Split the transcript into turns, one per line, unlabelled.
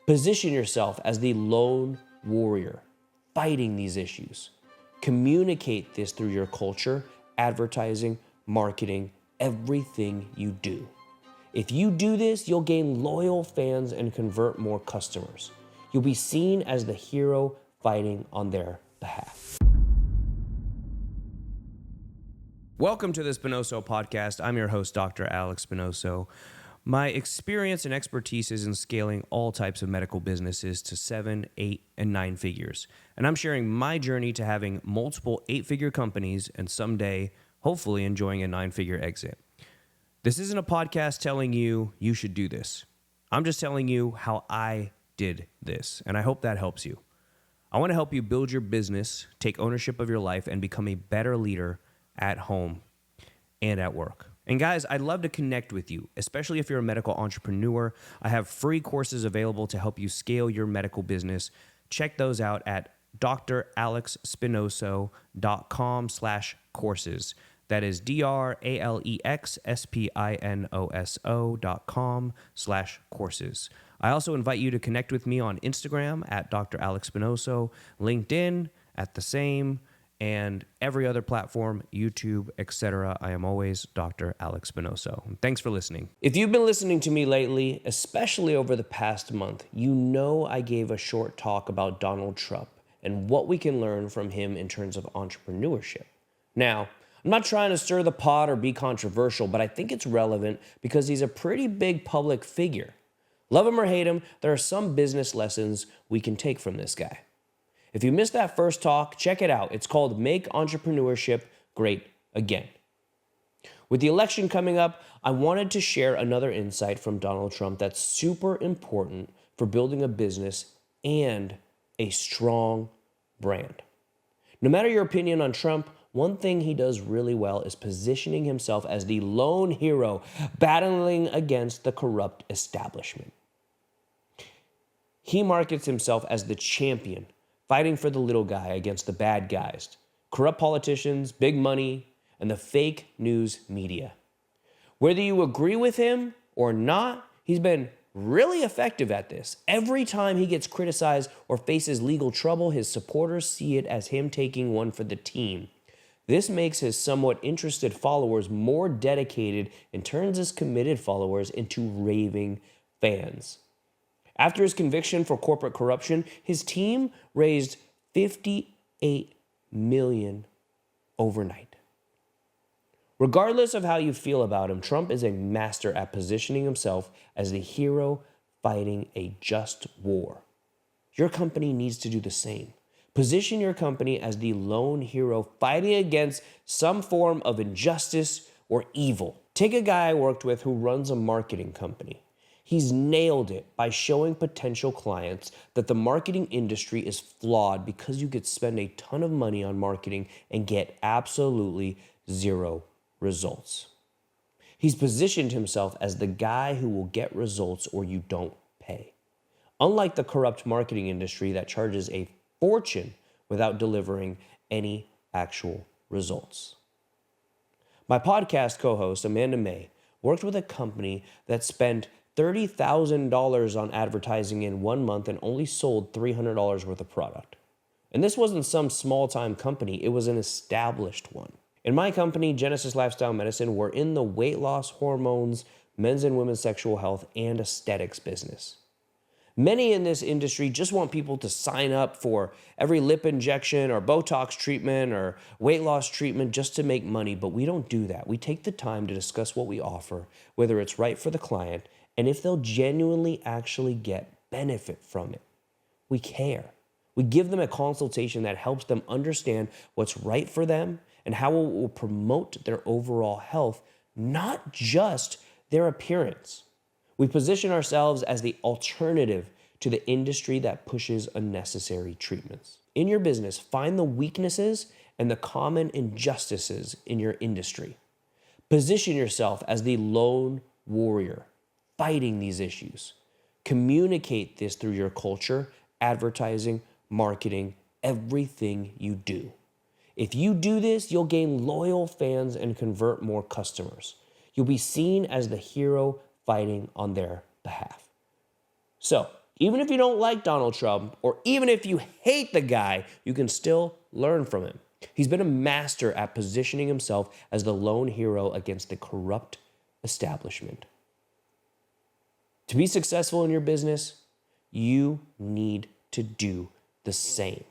Position yourself as the lone warrior fighting these issues. Communicate this through your culture, advertising, marketing, everything you do. If you do this, you'll gain loyal fans and convert more customers. You'll be seen as the hero fighting on their behalf. Welcome to the Spinoso Podcast. I'm your host, Dr. Alex Spinoso. My experience and expertise is in scaling all types of medical businesses to 7, 8, and 9 figures. And I'm sharing my journey to having multiple 8-figure companies and someday, hopefully, enjoying a 9-figure exit. This isn't a podcast telling you you should do this. I'm just telling you how I did this, and I hope that helps you. I want to help you build your business, take ownership of your life, and become a better leader at home and at work. And guys, I'd love to connect with you, especially if you're a medical entrepreneur. I have free courses available to help you scale your medical business. Check those out at dralexspinoso.com/courses. That is dralexspinoso.com/courses. I also invite you to connect with me on Instagram at Dr. Alex Spinoso, LinkedIn at the same, and every other platform, YouTube, etc. I am always Dr. Alex Spinoso. Thanks for listening. If you've been listening to me lately, especially over the past month, you know I gave a short talk about Donald Trump and what we can learn from him in terms of entrepreneurship. Now, I'm not trying to stir the pot or be controversial, but I think it's relevant because he's a pretty big public figure. Love him or hate him, there are some business lessons we can take from this guy. If you missed that first talk, check it out. It's called Make Entrepreneurship Great Again. With the election coming up, I wanted to share another insight from Donald Trump that's super important for building a business and a strong brand. No matter your opinion on Trump, one thing he does really well is positioning himself as the lone hero battling against the corrupt establishment. He markets himself as the champion, fighting for the little guy against the bad guys, corrupt politicians, big money, and the fake news media. Whether you agree with him or not, he's been really effective at this. Every time he gets criticized or faces legal trouble, his supporters see it as him taking one for the team. This makes his somewhat interested followers more dedicated and turns his committed followers into raving fans. After his conviction for corporate corruption, his team raised $58 million overnight. Regardless of how you feel about him, Trump is a master at positioning himself as the hero fighting a just war. Your company needs to do the same. Position your company as the lone hero fighting against some form of injustice or evil. Take a guy I worked with who runs a marketing company. He's nailed it by showing potential clients that the marketing industry is flawed because you could spend a ton of money on marketing and get absolutely zero results. He's positioned himself as the guy who will get results or you don't pay. Unlike the corrupt marketing industry that charges a fortune without delivering any actual results. My podcast co-host, Amanda May, worked with a company that spent $30,000 on advertising in 1 month and only sold $300 worth of product. And this wasn't some small-time company, it was an established one. In my company, Genesis Lifestyle Medicine, we're in the weight loss, hormones, men's and women's sexual health, and aesthetics business. Many in this industry just want people to sign up for every lip injection or Botox treatment or weight loss treatment just to make money, but we don't do that. We take the time to discuss what we offer, whether it's right for the client, and if they'll genuinely actually get benefit from it. We care. We give them a consultation that helps them understand what's right for them and how it will promote their overall health, not just their appearance. We position ourselves as the alternative to the industry that pushes unnecessary treatments. In your business, find the weaknesses and the common injustices in your industry. Position yourself as the lone warrior fighting these issues. Communicate this through your culture, advertising, marketing, everything you do. If you do this, you'll gain loyal fans and convert more customers. You'll be seen as the hero fighting on their behalf. So, Even if you don't like Donald Trump, or even if you hate the guy, you can still learn from him. He's been a master at positioning himself as the lone hero against the corrupt establishment. To be successful in your business, you need to do the same.